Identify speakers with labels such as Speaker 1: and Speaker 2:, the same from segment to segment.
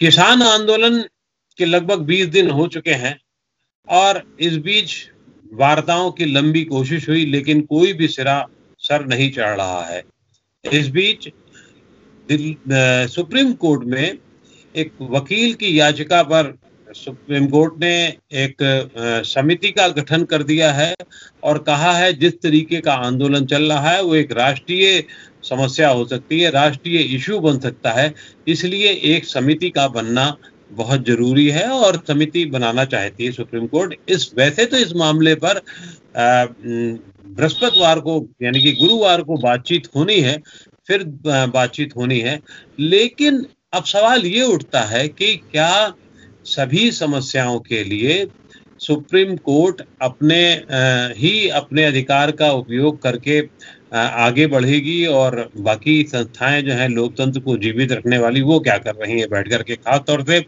Speaker 1: किसान आंदोलन के लगभग 20 दिन हो चुके हैं और इस बीच वार्ताओं की लंबी कोशिश हुई, लेकिन कोई भी सिरा सर नहीं चढ़ रहा है। इस बीच सुप्रीम कोर्ट में एक वकील की याचिका पर सुप्रीम कोर्ट ने एक समिति का गठन कर दिया है और कहा है जिस तरीके का आंदोलन चल रहा है वो एक राष्ट्रीय समस्या हो सकती है, राष्ट्रीय इशू बन सकता है, इसलिए एक समिति का बनना बहुत जरूरी है और समिति बनाना चाहती है सुप्रीम कोर्ट। वैसे तो इस मामले पर बृहस्पतिवार को यानी कि गुरुवार को बातचीत होनी है, फिर बातचीत होनी है, लेकिन अब सवाल ये उठता है कि क्या सभी समस्याओं के लिए सुप्रीम कोर्ट अपने अधिकार का उपयोग करके आगे बढ़ेगी और बाकी संस्थाएं जो हैं लोकतंत्र को जीवित रखने वाली वो क्या कर रही हैं बैठ करके, खास तौर से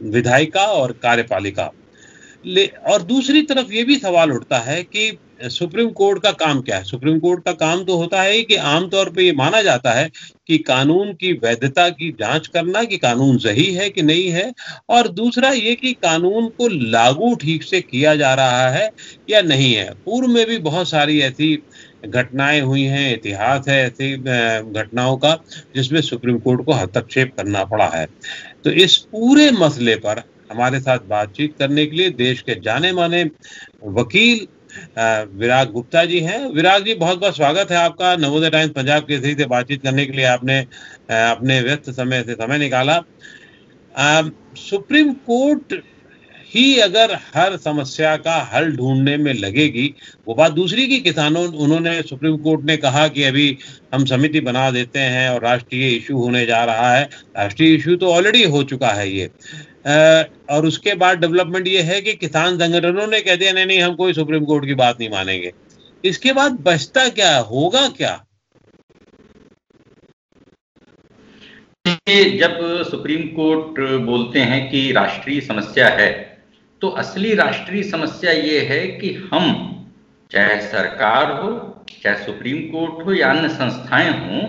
Speaker 1: विधायिका और कार्यपालिका। और दूसरी तरफ ये भी सवाल उठता है कि सुप्रीम कोर्ट का काम क्या है। सुप्रीम कोर्ट का काम तो होता है कि आमतौर पे ये माना जाता है कि कानून की वैधता की जांच करना कि कानून सही है कि नहीं है, और दूसरा ये कि कानून को लागू ठीक से किया जा रहा है या नहीं है। पूर्व में भी बहुत सारी ऐसी घटनाएं हुई हैं, इतिहास है ऐसी घटनाओं का जिसमें सुप्रीम कोर्ट को हस्तक्षेप करना पड़ा है। तो इस पूरे मसले पर हमारे साथ बातचीत करने के लिए देश के जाने माने वकील विराग गुप्ता जी हैं। विराग जी, बहुत बहुत स्वागत है आपका। नवोदय टाइम्स पंजाब केसरी से बातचीत करने के लिए आपने अपने व्यस्त समय से समय निकाला। सुप्रीम कोर्ट ही अगर हर समस्या का हल ढूंढने में लगेगी, वो बात दूसरी की उन्होंने सुप्रीम कोर्ट ने कहा कि अभी हम समिति बना देते हैं और राष्ट्रीय इशू होने जा रहा है। राष्ट्रीय इशू तो ऑलरेडी हो चुका है ये, और उसके बाद डेवलपमेंट ये है कि किसान संगठनों ने कह दिया नहीं हम कोई सुप्रीम कोर्ट की बात नहीं मानेंगे। इसके बाद बचता क्या, होगा क्या?
Speaker 2: जब सुप्रीम कोर्ट बोलते हैं कि राष्ट्रीय समस्या है, तो असली राष्ट्रीय समस्या ये है कि हम, चाहे सरकार हो, चाहे सुप्रीम कोर्ट हो या अन्य संस्थाएं हों,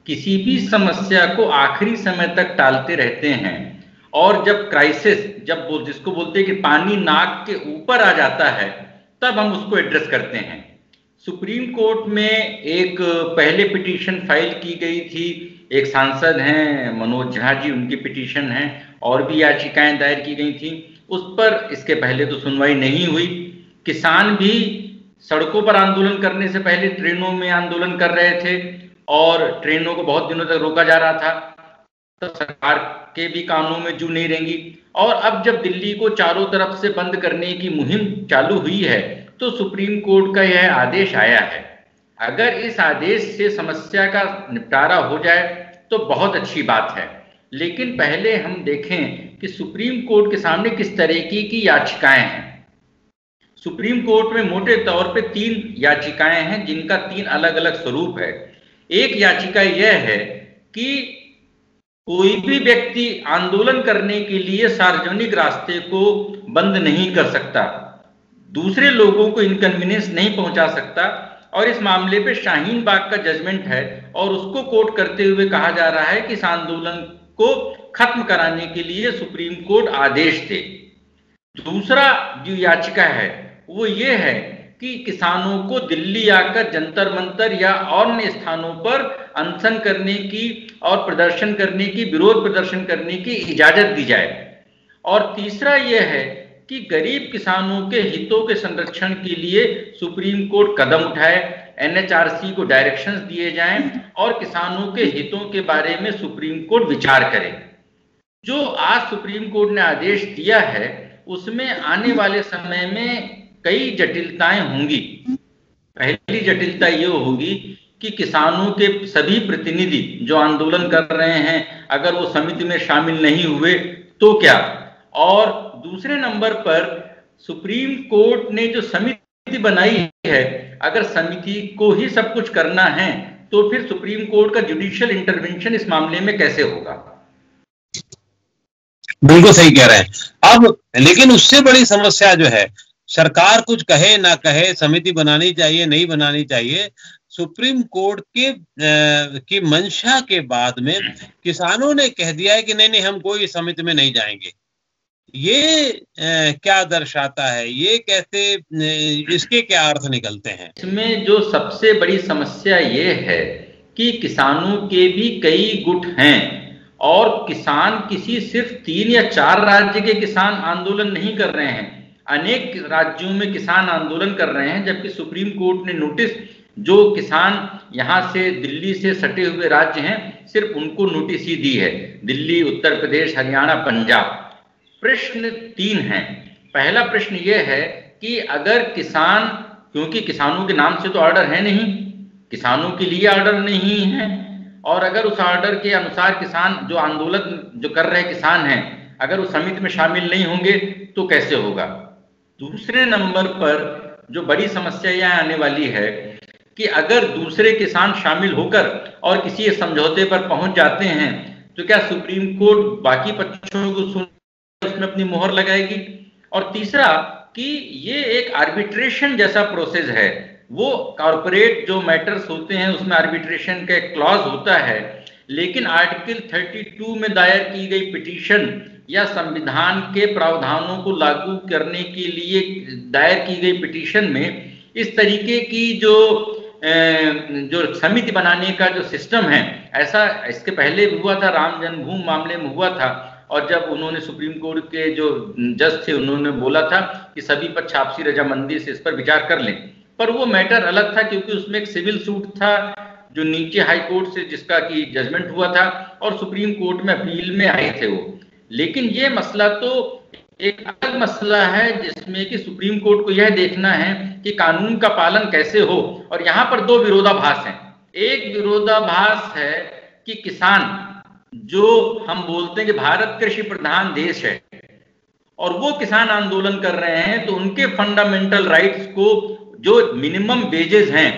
Speaker 2: किसी भी समस्या को आखिरी समय तक टालते रहते हैं। और जब क्राइसिस, जब जिसको बोलते हैं कि पानी नाक के ऊपर आ जाता है, तब हम उसको एड्रेस करते हैं। सुप्रीम कोर्ट में एक पहले पिटीशन फाइल की गई थी, एक सांसद हैं मनोज झा जी, उनकी पिटीशन है, और भी याचिकाएं दायर की गई थी। उस पर इसके पहले तो सुनवाई नहीं हुई। किसान भी सड़कों पर आंदोलन करने से पहले ट्रेनों में आंदोलन कर रहे थे और ट्रेनों को बहुत दिनों तक रोका जा रहा था, तो सरकार के भी कानों में जू नहीं रहेंगी। और अब जब दिल्ली को चारों तरफ से बंद करने की मुहिम चालू हुई है, तो सुप्रीम कोर्ट का यह आदेश आया है। अगर इस आदेश से समस्या का निपटारा हो जाए तो बहुत अच्छी बात है, लेकिन पहले हम देखें कि सुप्रीम कोर्ट के सामने किस तरीके की याचिकाएं हैं। सुप्रीम कोर्ट में मोटे तौर पे 3 याचिकाएं हैं, जिनका 3 अलग अलग स्वरूप है। एक याचिका यह है कि कोई भी व्यक्ति आंदोलन करने के लिए सार्वजनिक रास्ते को बंद नहीं कर सकता, दूसरे लोगों को इनकन्वीनियंस नहीं पहुंचा सकता। और इस मामले पे शाहीन बाग का जजमेंट है और उसको कोट करते हुए कहा जा रहा है कि इस आंदोलन को खत्म कराने के लिए सुप्रीम कोर्ट आदेश दे। दूसरा जो याचिका है वो ये है कि किसानों को दिल्ली आकर जंतर मंतर या अन्य स्थानों पर अनशन करने की और प्रदर्शन करने की, विरोध प्रदर्शन करने की इजाजत दी जाए। और तीसरा यह है कि गरीब किसानों के हितों के संरक्षण के लिए सुप्रीम कोर्ट कदम उठाए, एनएचआरसी को डायरेक्शंस दिए जाएं और किसानों के हितों के बारे में सुप्रीम कोर्ट विचार करे। जो आज सुप्रीम कोर्ट ने आदेश दिया है उसमें आने वाले समय में कई जटिलताएं होंगी। पहली जटिलता ये होगी कि किसानों के सभी प्रतिनिधि जो आंदोलन कर रहे हैं, अगर वो समिति में शामिल नहीं हुए तो क्या। और दूसरे नंबर पर सुप्रीम कोर्ट ने जो समिति बनाई है, अगर समिति को ही सब कुछ करना है तो फिर सुप्रीम कोर्ट का जुडिशियल इंटरवेंशन इस मामले में कैसे होगा?
Speaker 1: बिल्कुल सही कह रहे हैं। अब लेकिन उससे बड़ी समस्या जो है, सरकार कुछ कहे ना कहे, समिति बनानी चाहिए नहीं बनानी चाहिए, सुप्रीम कोर्ट के की मंशा के बाद में किसानों ने कह दिया है कि नहीं नहीं, हम कोई समिति में नहीं जाएंगे। ये क्या दर्शाता है? ये कैसे, इसके क्या अर्थ निकलते हैं?
Speaker 2: इसमें जो सबसे बड़ी समस्या ये है कि किसानों के भी कई गुट हैं और किसान किसी सिर्फ 3 या 4 राज्य के किसान आंदोलन नहीं कर रहे हैं, अनेक राज्यों में किसान आंदोलन कर रहे हैं। जबकि सुप्रीम कोर्ट ने नोटिस, जो किसान यहाँ से दिल्ली से सटे हुए राज्य हैं, सिर्फ उनको नोटिस ही दी है, दिल्ली, उत्तर प्रदेश, हरियाणा, पंजाब। प्रश्न 3 हैं। पहला प्रश्न यह है कि अगर किसान, क्योंकि किसानों के नाम से तो ऑर्डर है नहीं, किसानों के लिए ऑर्डर नहीं है, और अगर उस ऑर्डर के अनुसार किसान जो आंदोलन जो कर रहे किसान हैं, अगर उस समिति में शामिल नहीं होंगे तो कैसे होगा। दूसरे नंबर पर जो बड़ी समस्या यह आने वाली है कि अगर दूसरे किसान शामिल होकर और किसी समझौते पर पहुंच जाते हैं तो क्या सुप्रीम कोर्ट बाकी पक्षों को सुन उसमें अपनी मोहर लगाएगी। और तीसरा कि ये एक आर्बिट्रेशन जैसा प्रोसेस है, वो कॉर्पोरेट जो मैटर्स होते हैं उसमें आर्बिट्रेशन का एक क्लॉज होता है, लेकिन आर्टिकल 32 में दायर की गई पिटीशन या संविधान के प्रावधानों को लागू करने के लिए दायर की गई पिटीशन में इस तरीके की जो समिति बनाने का जो सिस्टम है, ऐसा इसके पहले हुआ था, राम जन्मभूमि मामले में हुआ था, और जब उन्होंने सुप्रीम कोर्ट के जो जज थे उन्होंने बोला था कि सभी पक्ष आपसी रजामंदी से इस पर विचार कर लें, पर वो मैटर अलग था क्योंकि उसमें एक सिविल सूट था जो नीचे हाई कोर्ट से जिसका कि जजमेंट हुआ था और सुप्रीम कोर्ट में अपील में आए थे वो। लेकिन ये मसला तो एक अलग मसला है जिसमें कि सुप्रीम कोर्ट को यह देखना है कि कानून का पालन कैसे हो, और यहाँ पर 2 विरोधाभास हैं। एक विरोधाभास है कि किसान, जो हम बोलते हैं कि भारत कृषि प्रधान देश है और वो किसान आंदोलन कर रहे हैं, तो उनके फंडामेंटल राइट्स को, जो मिनिमम वेजेस हैं,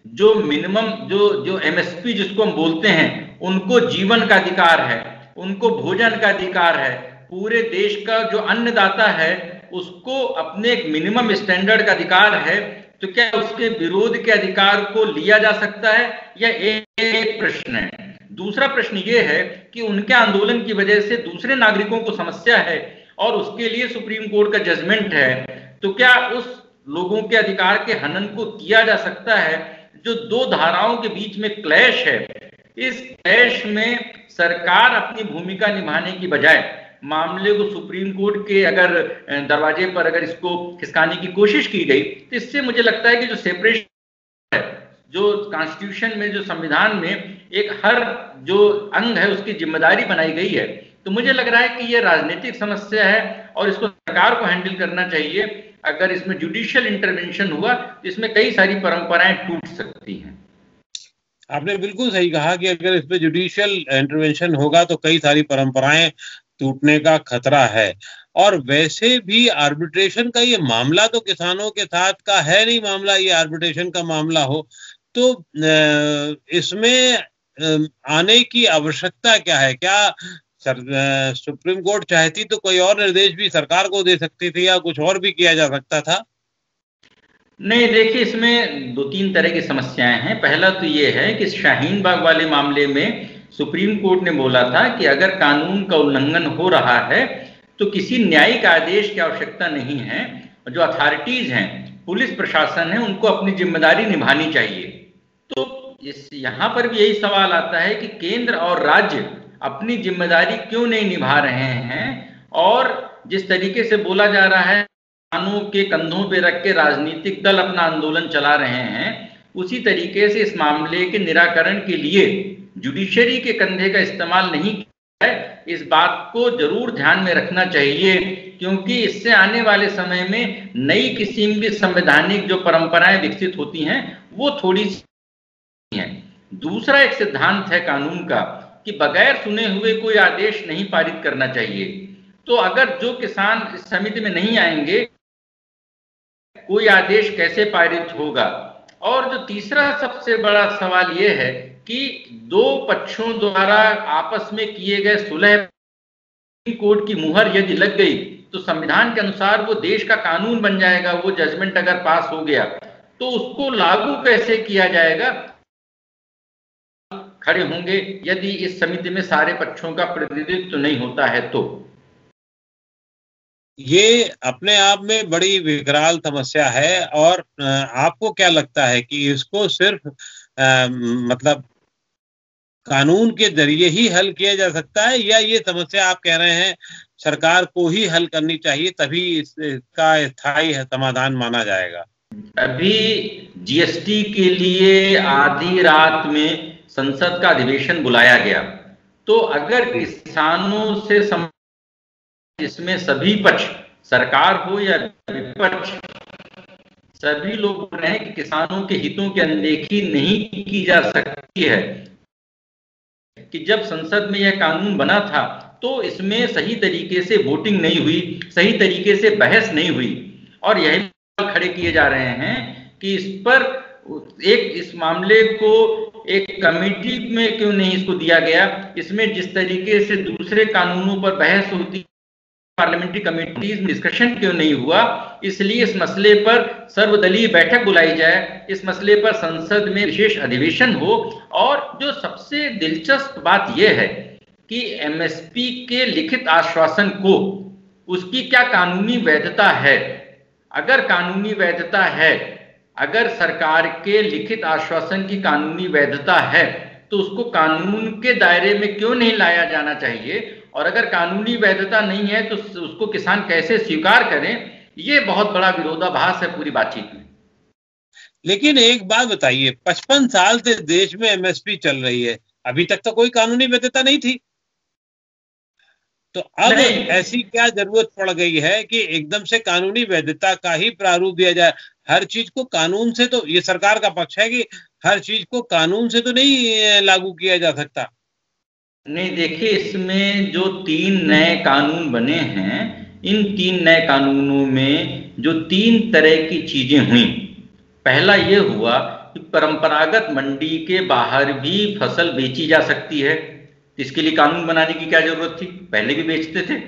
Speaker 2: जो मिनिमम जो एमएसपी जिसको हम बोलते हैं, उनको जीवन का अधिकार है, उनको भोजन का अधिकार है, पूरे देश का जो अन्नदाता है उसको अपने एक मिनिमम स्टैंडर्ड का अधिकार है। तो क्या उसके विरोध के अधिकार को लिया जा सकता है? यह एक प्रश्न है। दूसरा प्रश्न यह है कि उनके आंदोलन की वजह से दूसरे नागरिकों को समस्या है और उसके लिए सुप्रीम कोर्ट का जजमेंट है, तो क्या उस लोगों के अधिकार के हनन को किया जा सकता है? जो 2 धाराओं के बीच में क्लैश है, इस क्लैश में सरकार अपनी भूमिका निभाने की बजाय मामले को सुप्रीम कोर्ट के अगर दरवाजे पर अगर इसको खिसकाने की कोशिश की गई, तो इससे मुझे लगता है कि जो सेपरेशन है, जो कॉन्स्टिट्यूशन में, जो संविधान में एक हर जो अंग है उसकी जिम्मेदारी बनाई गई है, तो मुझे लग रहा है कि यह राजनीतिक समस्या है और इसको सरकार को हैंडल करना चाहिए। अगर इसमें जुडिशियल इंटरवेंशन हुआ तो इसमें कई सारी परंपराएं टूट सकती हैं।
Speaker 1: आपने बिल्कुल सही कहा कि अगर इसमें जुडिशियल इंटरवेंशन होगा तो कई सारी परंपराएं टूटने का खतरा है। और वैसे भी आर्बिट्रेशन का ये मामला तो किसानों के साथ का है नहीं मामला, ये आर्बिट्रेशन का मामला हो तो इसमें आने की आवश्यकता क्या है? क्या सुप्रीम कोर्ट चाहती तो कोई और निर्देश भी सरकार को दे सकती थी या कुछ और भी किया जा सकता था?
Speaker 2: नहीं, देखिए इसमें 2-3 तरह की समस्याएं हैं। पहला तो ये है कि शाहीन बाग वाले मामले में सुप्रीम कोर्ट ने बोला था कि अगर कानून का उल्लंघन हो रहा है तो किसी न्यायिक आदेश की आवश्यकता नहीं है, जो अथॉरिटीज हैं, पुलिस प्रशासन है, उनको अपनी जिम्मेदारी निभानी चाहिए। तो यहाँ पर भी यही सवाल आता है कि केंद्र और राज्य अपनी जिम्मेदारी क्यों नहीं निभा रहे हैं, और जिस तरीके से बोला जा रहा है किसानों के कंधों पे रख के राजनीतिक दल अपना आंदोलन चला रहे हैं, उसी तरीके से इस मामले के निराकरण के लिए जुडिशरी के कंधे का इस्तेमाल नहीं किया है। इस बात को जरूर ध्यान में रखना चाहिए, क्योंकि इससे आने वाले समय में नई किस्म की संवैधानिक जो परंपराएं विकसित होती हैं वो थोड़ी सी हैं। दूसरा एक सिद्धांत है कानून का कि बगैर सुने हुए कोई आदेश नहीं पारित करना चाहिए। तो अगर जो किसान इस समिति में नहीं आएंगे, कोई आदेश कैसे पारित होगा? और जो तीसरा सबसे बड़ा सवाल यह है कि 2 पक्षों द्वारा आपस में किए गए सुलह कोर्ट की मुहर यदि लग गई तो संविधान के अनुसार वो देश का कानून बन जाएगा। वो जजमेंट अगर पास हो गया तो उसको लागू कैसे किया जाएगा? खड़े होंगे यदि इस समिति में सारे पक्षों का प्रतिनिधित्व नहीं होता है तो।
Speaker 1: ये अपने आप में बड़ी विकराल समस्या है। और आपको क्या लगता है कि इसको सिर्फ मतलब कानून के जरिए ही हल किया जा सकता है, या ये समस्या आप कह रहे हैं सरकार को ही हल करनी चाहिए तभी इसका स्थायी समाधान माना जाएगा?
Speaker 2: अभी जीएसटी के लिए आधी रात में संसद का अधिवेशन बुलाया गया, तो अगर किसानों से जिसमें सभी पक्ष, सरकार हो या विपक्ष, सभी लोग बोल रहे हैं कि किसानों के हितों की अनदेखी नहीं की जा सकती है, कि जब संसद में यह कानून बना था तो इसमें सही तरीके से वोटिंग नहीं हुई, सही तरीके से बहस नहीं हुई, और यही खड़े किए जा रहे हैं कि इस पर इस मामले को एक कमेटी में क्यों नहीं इसको दिया गया। इसमें जिस तरीके से दूसरे कानूनों पर बहस होती, पार्लियामेंट्री कमेटीज में डिस्कशन क्यों नहीं हुआ। इसलिए इस मसले पर सर्वदलीय बैठक बुलाई जाए, इस मसले पर संसद में विशेष अधिवेशन हो। और जो सबसे दिलचस्प बात यह है कि एमएसपी के लिखित आश्वासन को, उसकी क्या कानूनी वैधता है? अगर कानूनी वैधता है, अगर सरकार के लिखित आश्वासन की कानूनी वैधता है, तो उसको कानून के दायरे में क्यों नहीं लाया जाना चाहिए? और अगर कानूनी वैधता नहीं है तो उसको किसान कैसे स्वीकार करें? ये बहुत बड़ा विरोधाभास है पूरी बातचीत में।
Speaker 1: लेकिन एक बात बताइए, 55 साल से देश में एमएसपी चल रही है, अभी तक तो कोई कानूनी वैधता नहीं थी, तो अब ऐसी क्या जरूरत पड़ गई है कि एकदम से कानूनी वैधता का ही प्रारूप दिया जाए? हर चीज को कानून से, तो ये सरकार का पक्ष है कि हर चीज को कानून से तो नहीं लागू किया जा सकता।
Speaker 2: नहीं, देखिए, इसमें जो 3 नए कानून बने हैं, इन 3 नए कानूनों में जो 3 तरह की चीजें हुई, पहला ये हुआ कि परंपरागत मंडी के बाहर भी फसल बेची जा सकती है। इसके लिए कानून बनाने की क्या जरूरत थी? पहले भी बेचते थे।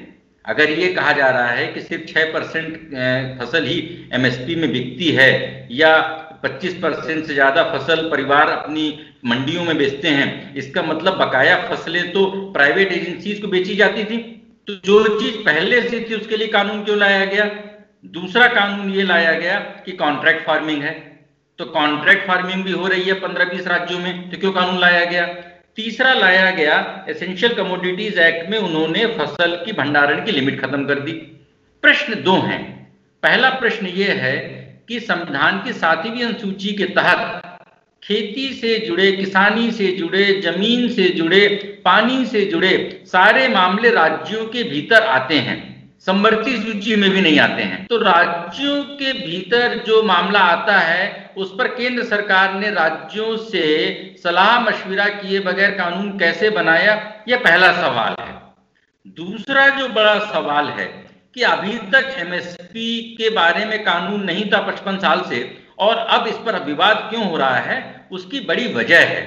Speaker 2: अगर ये कहा जा रहा है कि सिर्फ 6% फसल ही एमएसपी में बिकती है, या 25% से ज्यादा फसल परिवार अपनी मंडियों में बेचते हैं, इसका मतलब बकाया फसलें तो प्राइवेट एजेंसीज को बेची जाती थी। तो जो चीज पहले से थी उसके लिए कानून क्यों लाया गया? दूसरा कानून ये लाया गया कि कॉन्ट्रैक्ट फार्मिंग है, तो कॉन्ट्रैक्ट फार्मिंग भी हो रही है 15-20 राज्यों में, तो क्यों कानून लाया गया? तीसरा लाया गया, एसेंशियल कमोडिटीज एक्ट में उन्होंने फसल की भंडारण की लिमिट खत्म कर दी। प्रश्न 2 हैं। पहला प्रश्न यह है कि संविधान की 7वीं अनुसूची के तहत खेती से जुड़े, किसानी से जुड़े, जमीन से जुड़े, पानी से जुड़े सारे मामले राज्यों के भीतर आते हैं, समवर्ती सूची में भी नहीं आते हैं। तो राज्यों के भीतर जो मामला आता है उस पर केंद्र सरकार ने राज्यों से सलाह मशविरा किए बगैर कानून कैसे बनाया? यह पहला सवाल है। दूसरा जो बड़ा सवाल है कि अभी तक एमएसपी के बारे में कानून नहीं था 55 साल से, और अब इस पर विवाद क्यों हो रहा है? उसकी बड़ी वजह है।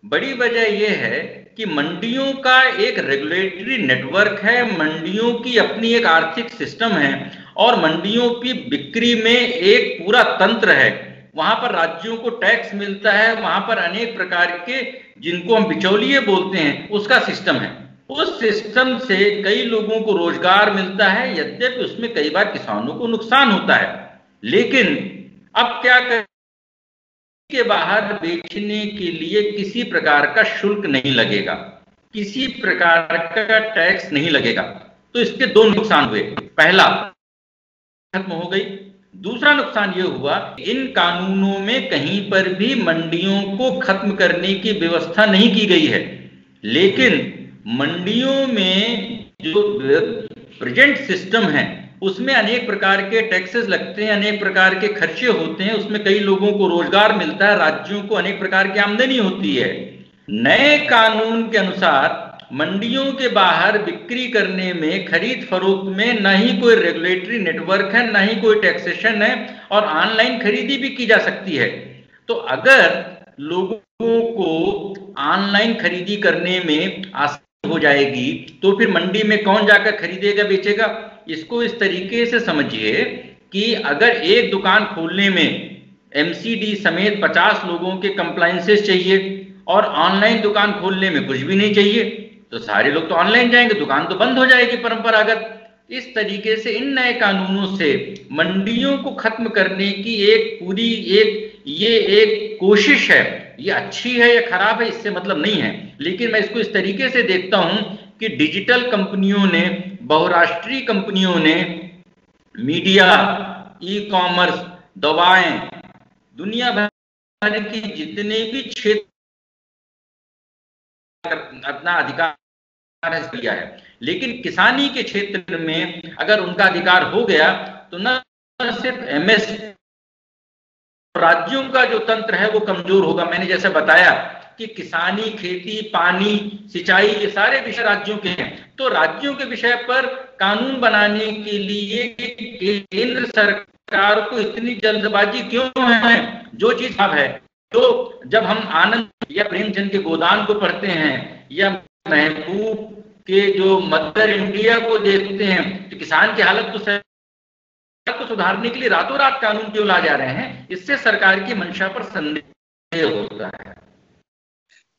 Speaker 2: बड़ी वजह यह है कि मंडियों का एक रेगुलेटरी नेटवर्क है, मंडियों की अपनी एक आर्थिक सिस्टम है, और मंडियों की बिक्री में एक पूरा तंत्र है। वहां पर राज्यों को टैक्स मिलता है, वहां पर अनेक प्रकार के, जिनको हम बिचौलिए बोलते हैं, उसका सिस्टम है। उस सिस्टम से कई लोगों को रोजगार मिलता है, यद्यपि उसमें कई बार किसानों को नुकसान होता है। लेकिन अब क्या करें के बाहर बेचने के लिए किसी प्रकार का शुल्क नहीं लगेगा, किसी प्रकार का टैक्स नहीं लगेगा। तो इसके 2 नुकसान हुए। पहला, खत्म हो गई। दूसरा नुकसान यह हुआ, इन कानूनों में कहीं पर भी मंडियों को खत्म करने की व्यवस्था नहीं की गई है, लेकिन मंडियों में जो प्रेजेंट सिस्टम है उसमें अनेक प्रकार के टैक्सेस लगते हैं, अनेक प्रकार के खर्चे होते हैं, उसमें कई लोगों को रोजगार मिलता है, राज्यों को अनेक प्रकार की आमदनी होती है। नए कानून के अनुसार मंडियों के बाहर बिक्री करने में, खरीद फरोख्त में न ही कोई रेगुलेटरी नेटवर्क है, न ही कोई टैक्सेशन है, और ऑनलाइन खरीदी भी की जा सकती है। तो अगर लोगों को ऑनलाइन खरीदी करने में आसानी हो जाएगी तो फिर मंडी में कौन जाकर खरीदेगा बेचेगा। इसको इस तरीके से समझिए कि अगर एक दुकान खोलने में एमसीडी समेत 50 लोगों के कंप्लायंसेस चाहिए और ऑनलाइन दुकान खोलने में कुछ भी नहीं चाहिए, तो सारे लोग तो ऑनलाइन जाएंगे, दुकान तो बंद हो जाएगी परंपरागत। इस तरीके से इन नए कानूनों से मंडियों को खत्म करने की एक पूरी एक कोशिश है। ये अच्छी है या खराब है इससे मतलब नहीं है, लेकिन मैं इसको इस तरीके से देखता हूं कि डिजिटल कंपनियों ने, बहुराष्ट्रीय कंपनियों ने, मीडिया, ई कॉमर्स, दवाएं, दुनिया भर की जितने भी क्षेत्र अपना अधिकार दिया है, लेकिन किसानी के क्षेत्र में अगर उनका अधिकार हो गया तो न सिर्फ एमएस, राज्यों का जो तंत्र है वो कमजोर होगा। मैंने जैसे बताया कि किसानी, खेती, पानी, सिंचाई, ये सारे विषय राज्यों के हैं, तो राज्यों के विषय पर कानून बनाने के लिए केंद्र सरकार को इतनी जल्दबाजी क्यों है? जो चीज अब है, तो जब हम आनंद या प्रेमचंद के गोदान को पढ़ते हैं या महबूब के जो मदर इंडिया को देखते हैं, तो किसान की हालत को सुधारने के लिए रातों रात कानून क्यों ला जा रहे हैं? इससे सरकार की मंशा पर संदेह होता है।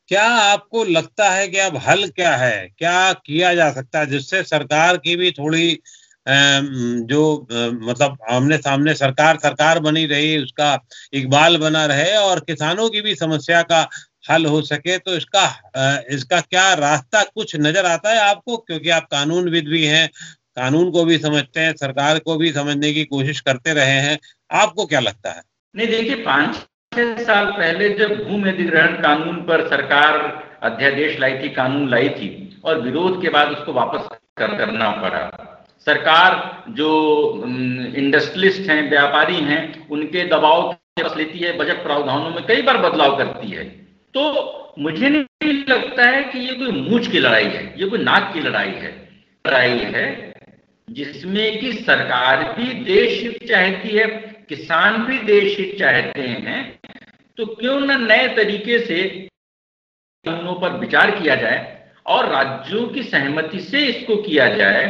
Speaker 1: क्या आपको लगता है कि अब हल क्या है, क्या किया जा सकता है जिससे सरकार की भी थोड़ी मतलब आमने सामने सरकार बनी रही, उसका इकबाल बना रहे और किसानों की भी समस्या का हल हो सके? तो इसका क्या रास्ता कुछ नजर आता है आपको? क्योंकि आप कानूनविद भी हैं, कानून को भी समझते हैं, सरकार को भी समझने की कोशिश करते रहे हैं, आपको क्या लगता है?
Speaker 2: नहीं, देखिए 5-6 साल पहले जब भूमि अधिग्रहण कानून पर सरकार अध्यादेश लाई थी, कानून लाई थी, और विरोध के बाद उसको वापस करना पड़ा। सरकार जो इंडस्ट्रियलिस्ट हैं, व्यापारी हैं, उनके दबाव लेती है, बजट प्रावधानों में कई बार बदलाव करती है। तो मुझे नहीं लगता है कि ये कोई मूंछ की लड़ाई है, ये कोई नाक की लड़ाई है जिसमें कि सरकार भी देश हित चाहती है, किसान भी देश हित चाहते हैं। तो क्यों न नए तरीके से कानूनों पर विचार किया जाए और राज्यों की सहमति से इसको किया जाए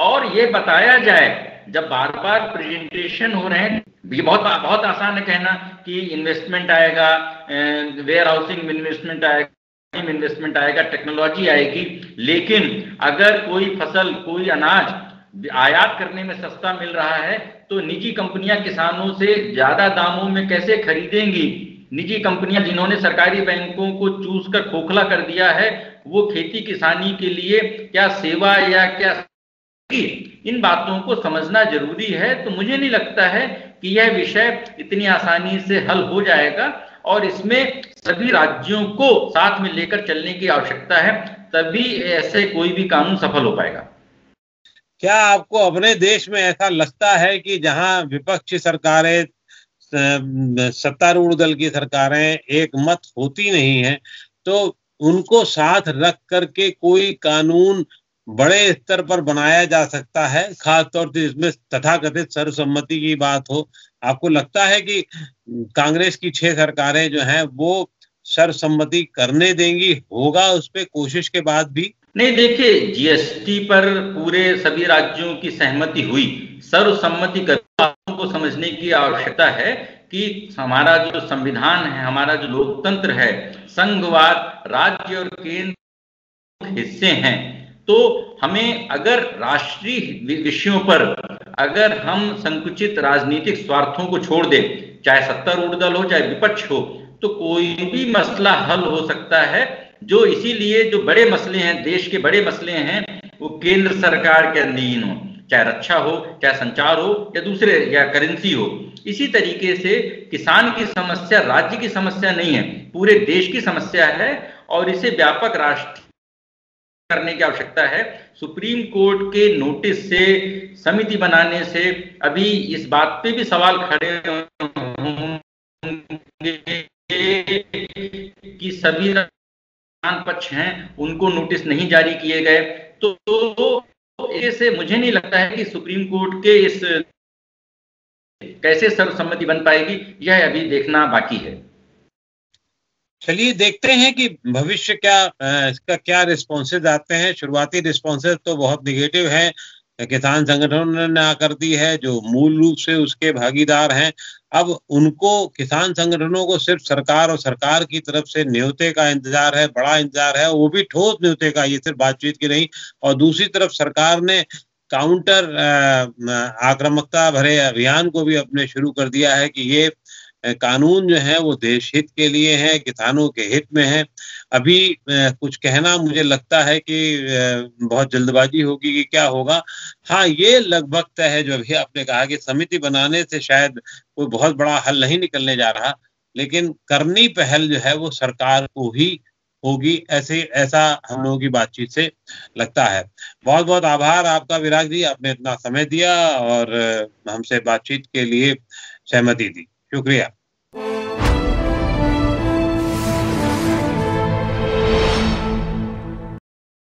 Speaker 2: और ये बताया जाए, जब बार बार प्रेजेंटेशन हो रहे हैं, ये बहुत आसान है कहना कि इन्वेस्टमेंट आएगा, वेयर हाउसिंग में इन्वेस्टमेंट आएगा, टेक्नोलॉजी आएगी, लेकिन अगर कोई फसल, कोई अनाज आयात करने में सस्ता मिल रहा है तो निजी कंपनियां किसानों से ज्यादा दामों में कैसे खरीदेंगी? निजी कंपनियां जिन्होंने सरकारी बैंकों को चूस कर खोखला कर दिया है, वो खेती किसानी के लिए क्या सेवा या क्या? इन बातों को समझना जरूरी है। तो मुझे नहीं लगता है कि यह विषय इतनी आसानी से हल हो जाएगा और इसमें सभी राज्यों को साथ में लेकर चलने की आवश्यकता है, तभी ऐसे कोई भी कानून सफल हो पाएगा।
Speaker 1: क्या आपको अपने देश में ऐसा लगता है कि जहां विपक्षी सरकारें, सत्तारूढ़ दल की सरकारें एक मत होती नहीं है, तो उनको साथ रख करके कोई कानून बड़े स्तर पर बनाया जा सकता है, खासतौर से इसमें तथाकथित सर्वसम्मति की बात हो? आपको लगता है कि कांग्रेस की 6 सरकारें जो हैं वो सर्वसम्मति करने देंगी? होगा उस पे कोशिश के बाद भी?
Speaker 2: नहीं, देखिए जीएसटी पर पूरे सभी राज्यों की सहमति हुई, सर्वसम्मति को समझने की आवश्यकता है कि हमारा जो संविधान है, हमारा जो लोकतंत्र है, संघवाद, राज्य और केंद्र हिस्से हैं। तो हमें अगर राष्ट्रीय विषयों पर अगर हम संकुचित राजनीतिक स्वार्थों को छोड़ दें, चाहे सत्तारूढ़ दल हो चाहे विपक्ष हो, तो कोई भी मसला हल हो सकता है। जो इसीलिए जो बड़े मसले हैं, देश के बड़े मसले हैं, वो केंद्र सरकार के अधीन हो, चाहे रक्षा हो, चाहे संचार हो या दूसरे या करेंसी हो। इसी तरीके से किसान की समस्या राज्य की समस्या नहीं है, पूरे देश की समस्या है और इसे व्यापक राष्ट्र करने की आवश्यकता है। सुप्रीम कोर्ट के नोटिस से, समिति बनाने से अभी इस बात पे भी सवाल खड़े होंगे कि सभी पक्ष हैं उनको नोटिस नहीं जारी किए गए। तो ऐसे मुझे नहीं लगता है कि सुप्रीम कोर्ट के इस कैसे सर्वसम्मति बन पाएगी, यह अभी देखना बाकी है।
Speaker 1: चलिए देखते हैं कि भविष्य क्या इसका क्या रिस्पॉन्सेज आते हैं। शुरुआती रिस्पॉन्सेज तो बहुत निगेटिव है। किसान संगठनों ने आकर दी है जो मूल रूप से उसके भागीदार हैं। अब उनको किसान संगठनों को सिर्फ सरकार और सरकार की तरफ से न्योते का इंतजार है, बड़ा इंतजार है, वो भी ठोस न्योते का, ये सिर्फ बातचीत की नहीं। और दूसरी तरफ सरकार ने काउंटर आक्रामकता भरे अभियान को भी अपने शुरू कर दिया है कि ये कानून जो है वो देश हित के लिए है, किसानों के हित में है। अभी कुछ कहना मुझे लगता है कि बहुत जल्दबाजी होगी कि क्या होगा। हाँ, ये लगभग तय है जो अभी आपने कहा कि समिति बनाने से शायद कोई बहुत बड़ा हल नहीं निकलने जा रहा, लेकिन करनी पहल जो है वो सरकार को ही होगी, ऐसा हम लोगों की बातचीत से लगता है। बहुत-बहुत आभार आपका विराग जी, आपने इतना समय दिया और हमसे बातचीत के लिए सहमति दी। शुक्रिया।